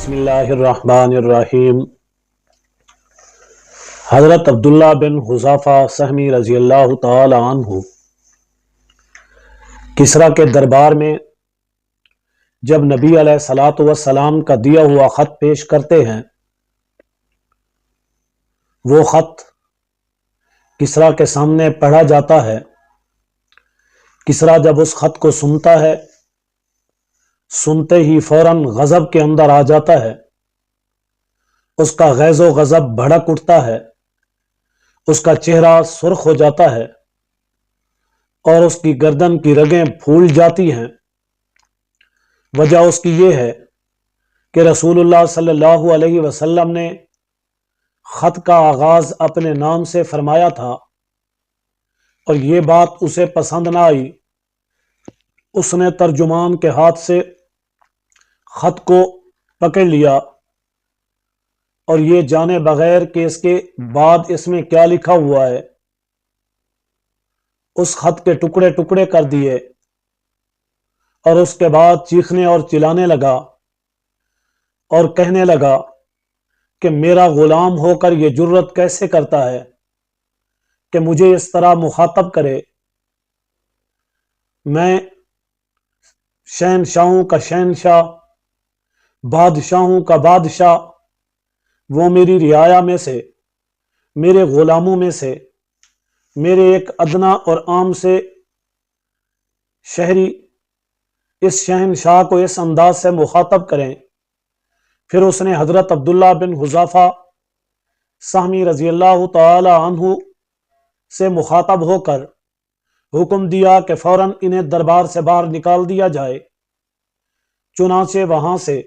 بسم اللہ الرحمن الرحیم۔ حضرت عبداللہ بن حذافہ سہمی رضی اللہ تعالی عنہ کسریٰ کے دربار میں جب نبی علیہ الصلوۃ والسلام کا دیا ہوا خط پیش کرتے ہیں، وہ خط کسریٰ کے سامنے پڑھا جاتا ہے۔ کسریٰ جب اس خط کو سنتا ہے، سنتے ہی فوراً غضب کے اندر آ جاتا ہے، اس کا غیظ و غضب بھڑک اٹھتا ہے، اس کا چہرہ سرخ ہو جاتا ہے اور اس کی گردن کی رگیں پھول جاتی ہیں۔ وجہ اس کی یہ ہے کہ رسول اللہ صلی اللہ علیہ وسلم نے خط کا آغاز اپنے نام سے فرمایا تھا اور یہ بات اسے پسند نہ آئی۔ اس نے ترجمان کے ہاتھ سے خط کو پکڑ لیا اور یہ جانے بغیر کہ اس کے بعد اس میں کیا لکھا ہوا ہے، اس خط کے ٹکڑے ٹکڑے کر دیے اور اس کے بعد چیخنے اور چلانے لگا اور کہنے لگا کہ میرا غلام ہو کر یہ جرت کیسے کرتا ہے کہ مجھے اس طرح مخاطب کرے۔ میں شہنشاہوں کا شہنشاہ، بادشاہوں کا بادشاہ، وہ میری رعایا میں سے، میرے غلاموں میں سے، میرے ایک ادنا اور عام سے شہری اس شہنشاہ کو اس انداز سے مخاطب کریں۔ پھر اس نے حضرت عبداللہ بن حذافہ سہمی رضی اللہ تعالی عنہ سے مخاطب ہو کر حکم دیا کہ فوراً انہیں دربار سے باہر نکال دیا جائے۔ چنانچہ وہاں سے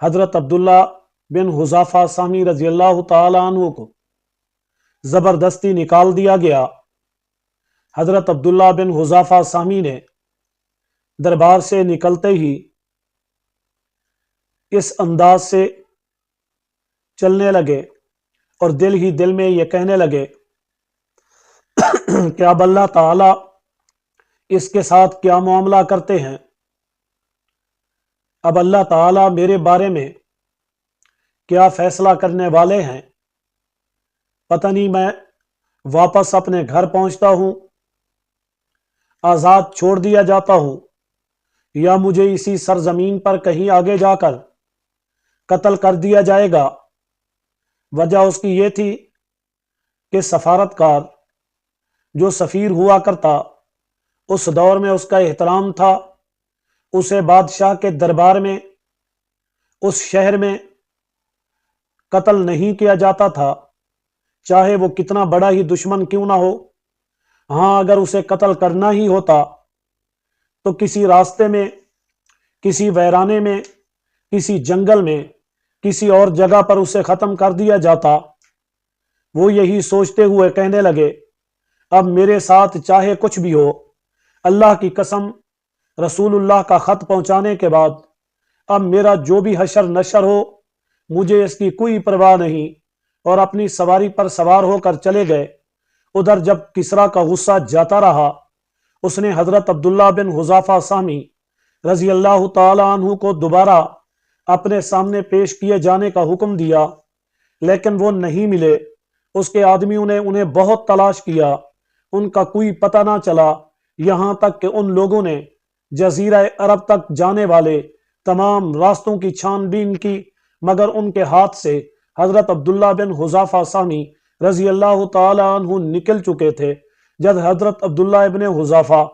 حضرت عبداللہ بن حذافہ سہمی رضی اللہ تعالی عنہ کو زبردستی نکال دیا گیا۔ حضرت عبداللہ بن حذافہ سہمی نے دربار سے نکلتے ہی اس انداز سے چلنے لگے اور دل ہی دل میں یہ کہنے لگے کہ اب اللہ تعالی اس کے ساتھ کیا معاملہ کرتے ہیں، اب اللہ تعالی میرے بارے میں کیا فیصلہ کرنے والے ہیں۔ پتہ نہیں میں واپس اپنے گھر پہنچتا ہوں، آزاد چھوڑ دیا جاتا ہوں، یا مجھے اسی سرزمین پر کہیں آگے جا کر قتل کر دیا جائے گا۔ وجہ اس کی یہ تھی کہ سفارتکار جو سفیر ہوا کرتا، اس دور میں اس کا احترام تھا، اسے بادشاہ کے دربار میں اس شہر میں قتل نہیں کیا جاتا تھا، چاہے وہ کتنا بڑا ہی دشمن کیوں نہ ہو۔ ہاں، اگر اسے قتل کرنا ہی ہوتا تو کسی راستے میں، کسی ویرانے میں، کسی جنگل میں، کسی اور جگہ پر اسے ختم کر دیا جاتا۔ وہ یہی سوچتے ہوئے کہنے لگے اب میرے ساتھ چاہے کچھ بھی ہو، اللہ کی قسم رسول اللہ کا خط پہنچانے کے بعد اب میرا جو بھی حشر نشر ہو مجھے اس کی کوئی پرواہ نہیں، اور اپنی سواری پر سوار ہو کر چلے گئے۔ ادھر جب کسریٰ کا غصہ جاتا رہا، اس نے حضرت عبداللہ بن حذافہ سہمی رضی اللہ تعالی عنہ کو دوبارہ اپنے سامنے پیش کیے جانے کا حکم دیا، لیکن وہ نہیں ملے۔ اس کے آدمیوں نے انہیں بہت تلاش کیا، ان کا کوئی پتہ نہ چلا، یہاں تک کہ ان لوگوں نے جزیرہ عرب تک جانے والے تمام راستوں کی چھان بین کی، مگر ان کے ہاتھ سے حضرت عبداللہ بن حذافہ سہمی رضی اللہ تعالی عنہ نکل چکے تھے۔ جب حضرت عبداللہ ابن حذافہ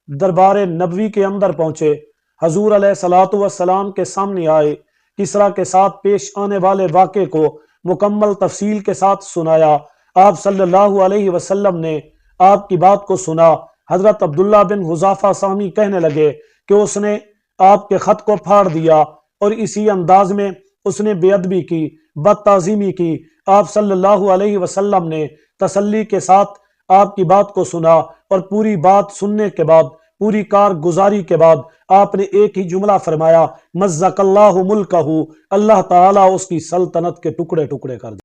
دربار نبوی کے اندر پہنچے، حضور علیہ الصلوۃ والسلام کے سامنے آئے، کسریٰ کے ساتھ پیش آنے والے واقعے کو مکمل تفصیل کے ساتھ سنایا۔ آپ صلی اللہ علیہ وسلم نے آپ کی بات کو سنا۔ حضرت عبداللہ بن حذافہ سہمی کہنے لگے کہ اس نے آپ کے خط کو پھاڑ دیا اور اسی انداز میں اس نے بے ادبی کی، بد تعظیمی کی۔ آپ صلی اللہ علیہ وسلم نے تسلی کے ساتھ آپ کی بات کو سنا اور پوری بات سننے کے بعد، پوری کارگزاری کے بعد آپ نے ایک ہی جملہ فرمایا، مزق اللہ ملکہ، اللہ تعالیٰ اس کی سلطنت کے ٹکڑے ٹکڑے کر دے۔